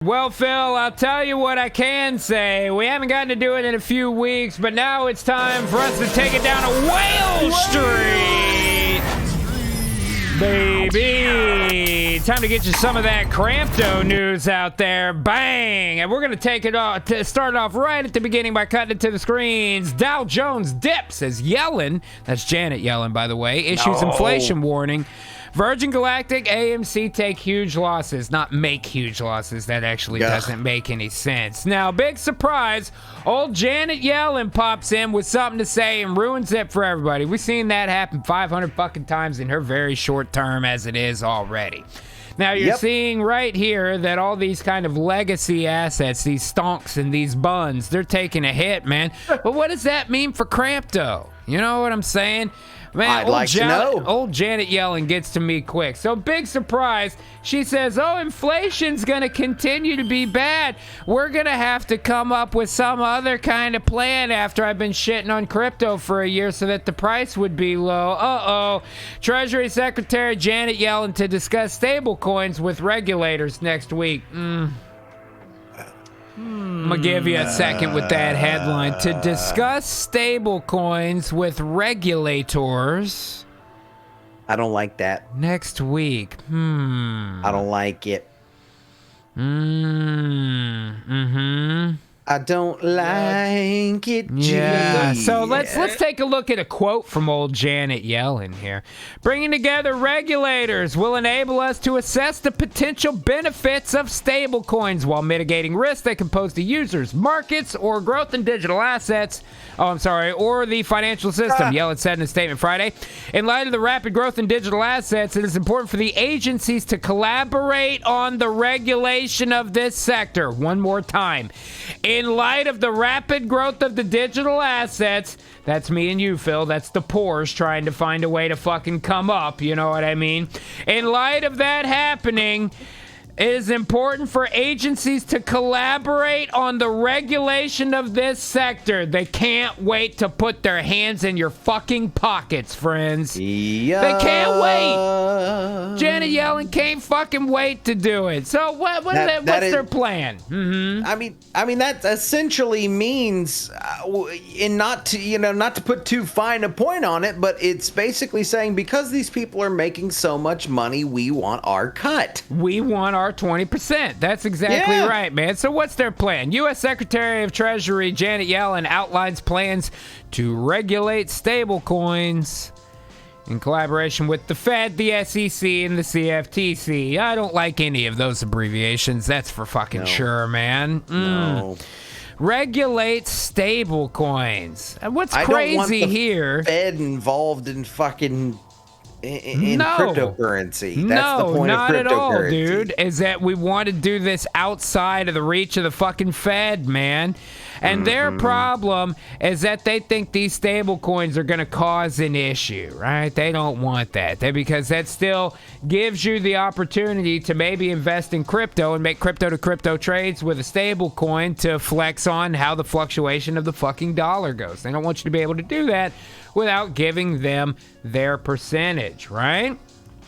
Well, Phil, I'll tell you what I can say. We haven't gotten to do it in a few weeks, but now it's time for us to take it down to Whale Street. Baby, time to get you some of that crypto news out there. Bang! And we're going to take it off, to start off right at the beginning by cutting it to the screens. Dow Jones dips as Yellen, that's Janet Yellen, by the way, issues inflation warning. Virgin Galactic, AMC take huge losses, not make huge losses. That actually doesn't make any sense. Now, big surprise, old Janet Yellen pops in with something to say and ruins it for everybody. We've seen that happen 500 fucking times in her very short term as it is already. Now, you're seeing right here that all these kind of legacy assets, these stonks and these buns, they're taking a hit, man. But what does that mean for crypto? You know what I'm saying? Man, I'd like to know. Old Janet Yellen gets to me quick. So big surprise. She says, oh, inflation's going to continue to be bad. We're going to have to come up with some other kind of plan after I've been shitting on crypto for a year so that the price would be low. Uh-oh. Treasury Secretary Janet Yellen to discuss stablecoins with regulators next week. I'm going to give you a second with that headline. To discuss stablecoins with regulators. I don't like that. Next week. I don't like it. I don't like it. Yeah. So let's take a look at a quote from old Janet Yellen here. Bringing together regulators will enable us to assess the potential benefits of stablecoins while mitigating risks they can pose to users, markets, or growth in digital assets. Or the financial system, Yellen said in a statement Friday. In light of the rapid growth in digital assets, it is important for the agencies to collaborate on the regulation of this sector. One more time. In light of the rapid growth of the digital assets, that's me and you, Phil. That's the Porsche trying to find a way to fucking come up. You know what I mean? In light of that happening, it is important for agencies to collaborate on the regulation of this sector. They can't wait to put their hands in your fucking pockets, friends. Yeah. They can't wait. Janet Yellen can't fucking wait to do it. So what's their plan? I mean that essentially means, not to put too fine a point on it, but it's basically saying because these people are making so much money, we want our cut. We want our 20%. That's exactly right, man. So what's their plan? U.S. Secretary of Treasury Janet Yellen outlines plans to regulate stablecoins in collaboration with the Fed, the SEC, and the CFTC. I don't like any of those abbreviations. That's for fucking sure, man. No. Regulate stablecoins. What's I crazy don't want the here? Fed involved in fucking cryptocurrency. That's the point of cryptocurrency. Not at all, dude. Is that we want to do this outside of the reach of the fucking Fed, man. And their problem is that they think these stable coins are going to cause an issue, right? They don't want that. Because that still gives you the opportunity to maybe invest in crypto and make crypto-to-crypto trades with a stable coin to flex on how the fluctuation of the fucking dollar goes. They don't want you to be able to do that without giving them their percentage, right?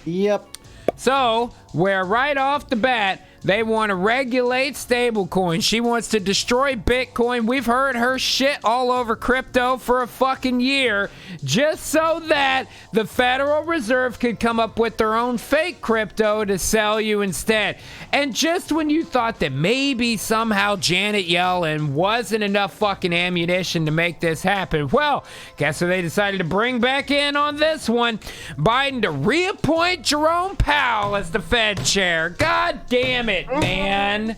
Yep. So, where right off the bat, they want to regulate stablecoins. She wants to destroy Bitcoin. We've heard her shit all over crypto for a fucking year, just so that the Federal Reserve could come up with their own fake crypto to sell you instead. And just when you thought that maybe somehow Janet Yellen wasn't enough fucking ammunition to make this happen, well, guess who they decided to bring back in on this one? Biden to reappoint Jerome Powell as the Fed chair. God damn it, man.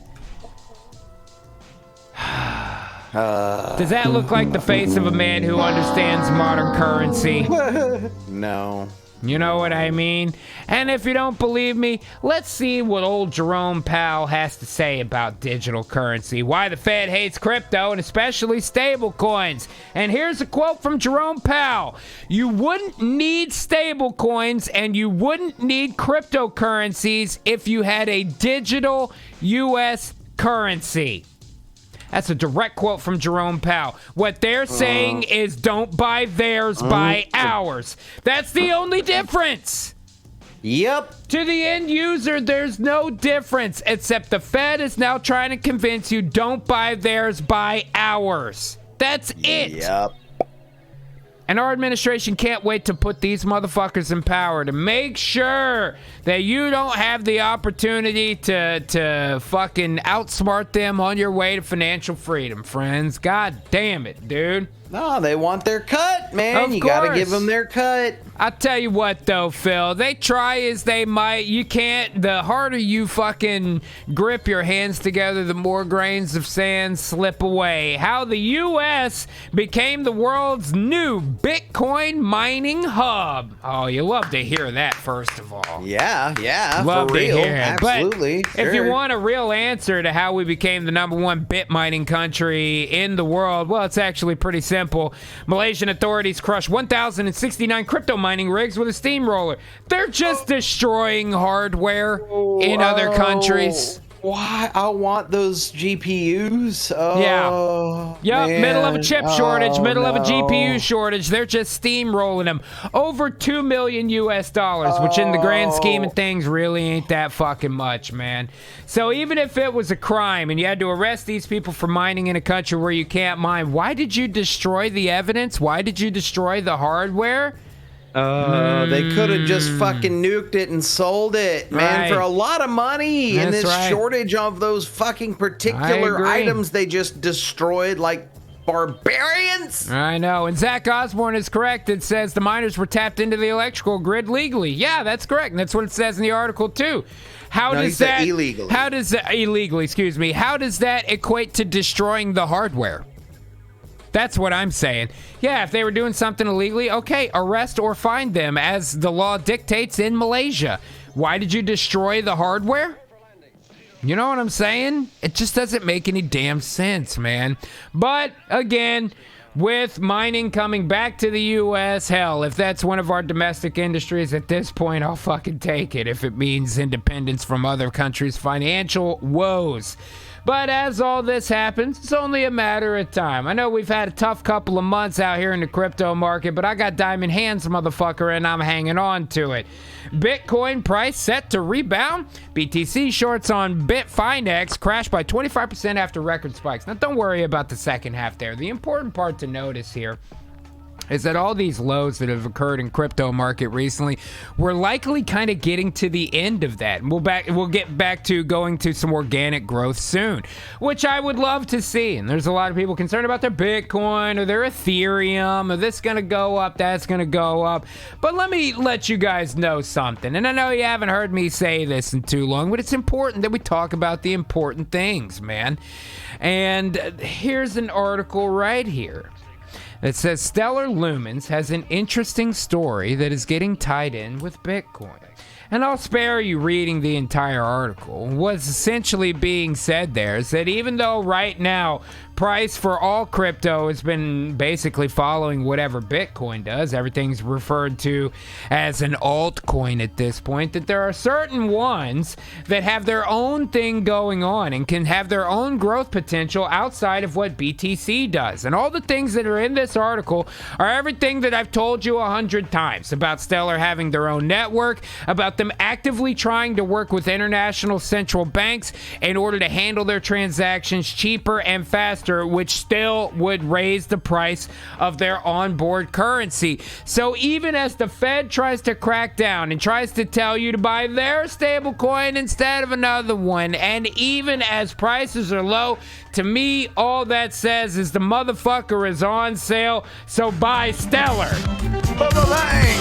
Does that look like the face of a man who understands modern currency? No. You know what I mean? And if you don't believe me, let's see what old Jerome Powell has to say about digital currency, why the Fed hates crypto and especially stable coins. And here's a quote from Jerome Powell. You wouldn't need stable coins and you wouldn't need cryptocurrencies if you had a digital U.S. currency. That's a direct quote from Jerome Powell. What they're saying is don't buy theirs, buy ours. That's the only difference. Yep. To the end user, there's no difference, except the Fed is now trying to convince you don't buy theirs, buy ours. That's it. Yep. And our administration can't wait to put these motherfuckers in power to make sure that you don't have the opportunity to fucking outsmart them on your way to financial freedom, friends. God damn it, dude. No, they want their cut, man. You gotta give them their cut. I tell you what, though, Phil, they try as they might. You can't. The harder you fucking grip your hands together, the more grains of sand slip away. How the U.S. became the world's new Bitcoin mining hub. Oh, you love to hear that, first of all. Yeah, love for real. To hear it. Absolutely. But sure. if you want a real answer to how we became the #1 bit mining country in the world, well, it's actually pretty simple. Malaysian authorities crushed 1,069 crypto mining rigs with a steamroller. They're just destroying hardware in other countries. Why? I want those GPUs. Yep, man. middle of a chip shortage, middle of a GPU shortage. They're just steamrolling them. Over $2 million US, which in the grand scheme of things really ain't that fucking much, man. So even if it was a crime and you had to arrest these people for mining in a country where you can't mine, why did you destroy the evidence? Why did you destroy the hardware? They could have just fucking nuked it and sold it, man, Right. for a lot of money. That's And this right. shortage of those fucking particular items they just destroyed like barbarians. I know. And Zach Osborne is correct. It says the miners were tapped into the electrical grid legally. Yeah, that's correct. And that's what it says in the article, too. How does that illegally? How does that illegally? Excuse me. How does that equate to destroying the hardware? That's what I'm saying. Yeah, if they were doing something illegally, okay, arrest or fine them as the law dictates in Malaysia. Why did you destroy the hardware? You know what I'm saying? It just doesn't make any damn sense, man. But again, with mining coming back to the U.S., hell, if that's one of our domestic industries at this point, I'll fucking take it if it means independence from other countries' financial woes. But as all this happens, it's only a matter of time. I know we've had a tough couple of months out here in the crypto market, but I got diamond hands, motherfucker, and I'm hanging on to it. Bitcoin price set to rebound. BTC shorts on Bitfinex crashed by 25% after record spikes. Now, don't worry about the second half there. The important part to notice here is that all these lows that have occurred in crypto market recently, we're likely kind of getting to the end of that. We'll get back to going to some organic growth soon, which I would love to see. And there's a lot of people concerned about their Bitcoin or their Ethereum, or this going to go up, that's going to go up. But let me let you guys know something. And I know you haven't heard me say this in too long, but it's important that we talk about the important things, man. And here's an article right here. It says Stellar Lumens has an interesting story that is getting tied in with Bitcoin. And I'll spare you reading the entire article. What's essentially being said there is that even though right now price for all crypto has been basically following whatever Bitcoin does, everything's referred to as an altcoin at this point, that there are certain ones that have their own thing going on and can have their own growth potential outside of what BTC does. And all the things that are in this article are everything that I've told you 100 times about Stellar having their own network, about them actively trying to work with international central banks in order to handle their transactions cheaper and faster, which still would raise the price of their onboard currency. So even as the Fed tries to crack down and tries to tell you to buy their stablecoin instead of another one, and even as prices are low, to me, all that says is the motherfucker is on sale, so buy Stellar. Bye-bye.